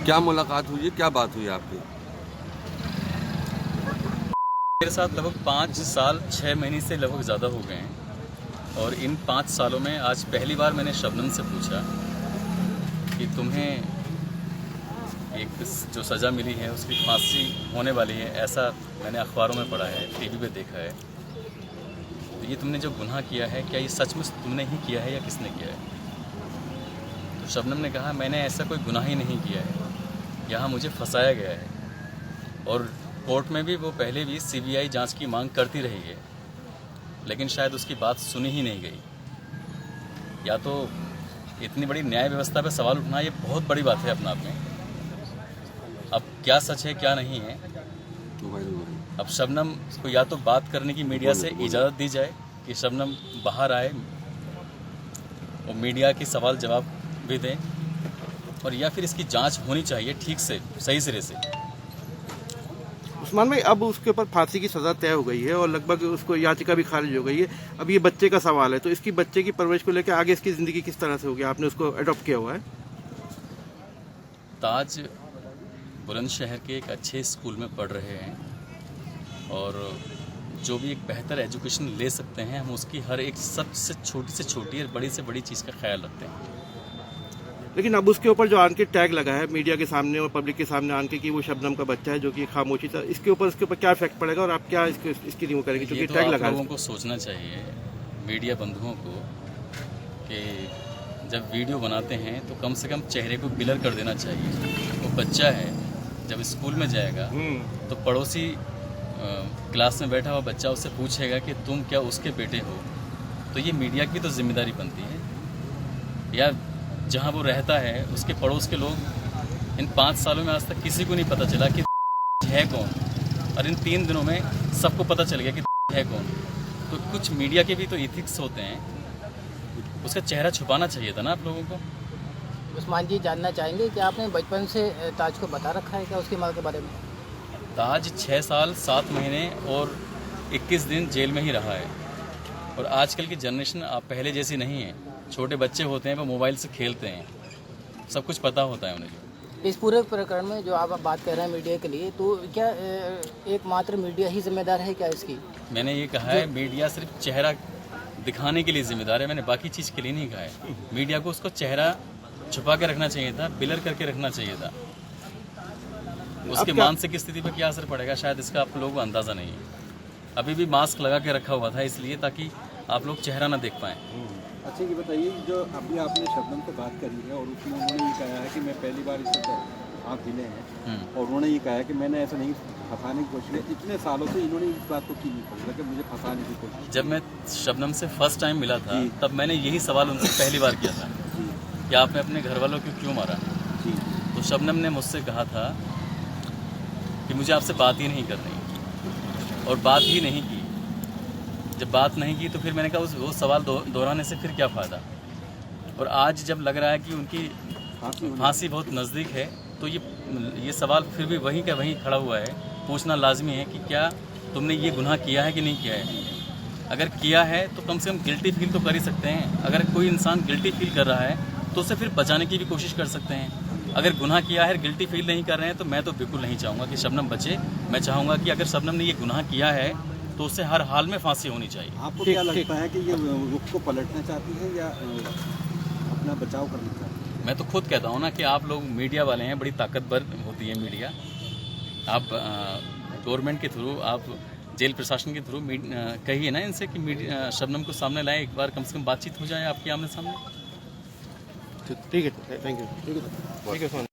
क्या मुलाकात हुई है, क्या बात हुई आपकी? मेरे साथ लगभग 5 साल 6 महीने से लगभग ज़्यादा हो गए हैं और इन 5 सालों में आज पहली बार मैंने शबनम से पूछा कि तुम्हें एक जो सज़ा मिली है उसकी फांसी होने वाली है, ऐसा मैंने अखबारों में पढ़ा है, टीवी पे देखा है। तो ये तुमने जो गुनाह किया है क्या ये सचमुच तुमने ही किया है या किसने किया है? तो शबनम ने कहा मैंने ऐसा कोई गुनाह ही नहीं किया है, यहाँ मुझे फंसाया गया है। और कोर्ट में भी वो पहले भी सीबीआई जांच की मांग करती रही है, लेकिन शायद उसकी बात सुनी ही नहीं गई। या तो इतनी बड़ी न्याय व्यवस्था पे सवाल उठना ये बहुत बड़ी बात है अपने आप में। अब क्या सच है क्या नहीं है, अब शबनम को या तो बात करने की मीडिया से इजाज़त दी जाए कि शबनम बाहर आए और मीडिया के सवाल जवाब भी दें, और या फिर इसकी जांच होनी चाहिए ठीक से, सही सिरे से। उस्मान भाई, अब उसके ऊपर फांसी की सज़ा तय हो गई है और लगभग उसको याचिका भी खारिज हो गई है। अब ये बच्चे का सवाल है, तो इसकी बच्चे की परवरिश को लेकर आगे इसकी ज़िंदगी किस तरह से होगी? आपने उसको अडॉप्ट किया हुआ है। ताज बुलंदशहर के एक अच्छे स्कूल में पढ़ रहे हैं और जो भी एक बेहतर एजुकेशन ले सकते हैं, हम उसकी हर एक सबसे छोटी से छोटी और बड़ी से बड़ी चीज़ का ख्याल रखते हैं। लेकिन अब उसके ऊपर जो आन के टैग लगा है मीडिया के सामने और पब्लिक के सामने आन के कि वो शबनम का बच्चा है जो कि खामोशी था, इसके ऊपर क्या इफेक्ट पड़ेगा और आप क्या इसकी रिमूव करेंगे? क्योंकि टैग लगा है। लोगों को सोचना चाहिए, मीडिया बंधुओं को, कि जब वीडियो बनाते हैं तो कम से कम चेहरे को ब्लर कर देना चाहिए। वो बच्चा है, जब स्कूल में जाएगा तो पड़ोसी क्लास में बैठा हुआ बच्चा उससे पूछेगा कि तुम क्या उसके बेटे हो, तो ये मीडिया की तो जिम्मेदारी बनती है। या जहाँ वो रहता है उसके पड़ोस के लोग, इन 5 सालों में आज तक किसी को नहीं पता चला कि है कौन, और इन 3 दिनों में सबको पता चल गया कि है कौन। तो कुछ मीडिया के भी तो इथिक्स होते हैं, उसका चेहरा छुपाना चाहिए था ना आप लोगों को। उस्मान जी, जानना चाहेंगे कि आपने बचपन से ताज को बता रखा है क्या उसकी माँ के बारे में? ताज 6 साल 7 महीने और 21 दिन जेल में ही रहा है। और आजकल की जनरेशन आप पहले जैसी नहीं है। छोटे बच्चे होते हैं वो मोबाइल से खेलते हैं, सब कुछ पता होता है उन्हें। इस पूरे प्रकरण में जो आप बात कर रहे हैं मीडिया के लिए, तो क्या एकमात्र मीडिया ही जिम्मेदार है क्या इसकी? मैंने ये कहा है मीडिया सिर्फ चेहरा दिखाने के लिए जिम्मेदार है, मैंने बाकी चीज़ के लिए नहीं कहा है। मीडिया को उसको चेहरा छुपा के रखना चाहिए था, ब्लर करके रखना चाहिए था। उसके मानसिक स्थिति पर क्या असर पड़ेगा शायद इसका आप लोगों को अंदाज़ा नहीं है। अभी भी मास्क लगा के रखा हुआ था इसलिए ताकि आप लोग चेहरा ना देख पाएँ। अच्छा, ये बताइए, जो अभी आपने शबनम से बात करी है और उसमें उन्होंने ये कहा है कि मैं पहली बार इससे हाथ मिले हैं और उन्होंने ये कहा है कि मैंने ऐसा नहीं फंसाने की कोशिश की। इतने सालों से इन्होंने इस बात को की नहीं पड़ी कि मुझे फंसाने की कोशिश। जब मैं शबनम से फर्स्ट टाइम मिला था तब मैंने यही सवाल उनसे पहली बार किया था कि आपने अपने घर वालों को क्यों मारा। तो शबनम ने मुझसे कहा था कि मुझे आपसे बात ही नहीं करनी, और बात ही नहीं की। जब बात नहीं की तो फिर मैंने कहा वो सवाल दोहराने से फिर क्या फ़ायदा। और आज जब लग रहा है कि उनकी फांसी बहुत नज़दीक है तो ये सवाल फिर भी वहीं का वहीं खड़ा हुआ है। पूछना लाजमी है कि क्या तुमने ये गुनाह किया है कि नहीं किया है। अगर किया है तो कम से कम गिल्टी फील तो कर ही सकते हैं। अगर कोई इंसान गिल्टी फील कर रहा है तो उसे फिर बचाने की भी कोशिश कर सकते हैं। अगर गुनाह किया है, गिल्टी फील नहीं कर रहे हैं, तो मैं तो बिल्कुल नहीं चाहूँगा कि शबनम बचे। मैं चाहूँगा कि अगर शबनम ने ये गुनाह किया है तो उससे हर हाल में फांसी होनी चाहिए। आपको क्या लगता है कि ये रुख को पलटना चाहती है या अपना बचाव करना चाहती है? मैं तो खुद कहता हूँ ना कि आप लोग मीडिया वाले हैं, बड़ी ताकतवर होती है मीडिया। आप गवर्नमेंट के थ्रू, आप जेल प्रशासन के थ्रू कहिए ना इनसे कि शबनम को सामने लाए, एक बार कम से कम बातचीत हो जाए आपके आमने सामने। ठीक है, थैंक यू। ठीक है।